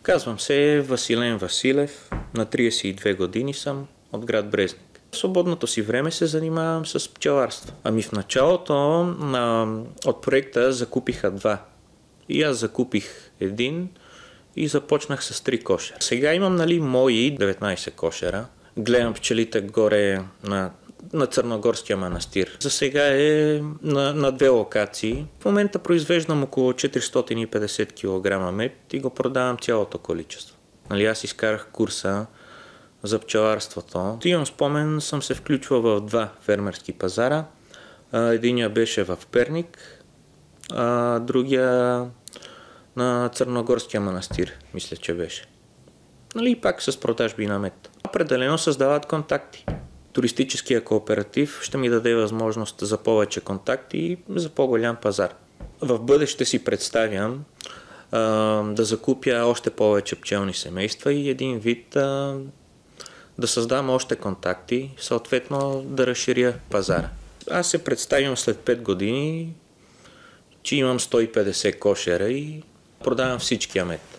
Казвам се Василен Василев, на 32 години съм, от град Брезник. В свободното си време се занимавам с пчеларство. В началото от проекта закупиха два. И аз закупих един и започнах с 3 кошера. Сега имам мои 19 кошера. Гледам пчелите горе на Църногорския манастир. За сега е на 2 локации. В момента произвеждам около 450 кг мед и го продавам цялото количество. Аз изкарах курса за пчеларството. Имам спомен, съм се включвал в 2 фермерски пазара. Единия беше в Перник, а другия на Църногорския манастир, мисля, че беше. Пак с продажби на мед. Определено създават контакти. Туристическия кооператив ще ми даде възможност за повече контакти и за по-голям пазар. В бъдеще си представям да закупя още повече пчелни семейства и един вид да създам още контакти, съответно да разширя пазара. Аз се представям след 5 години, че имам 150 кошера и продавам всичкия мед.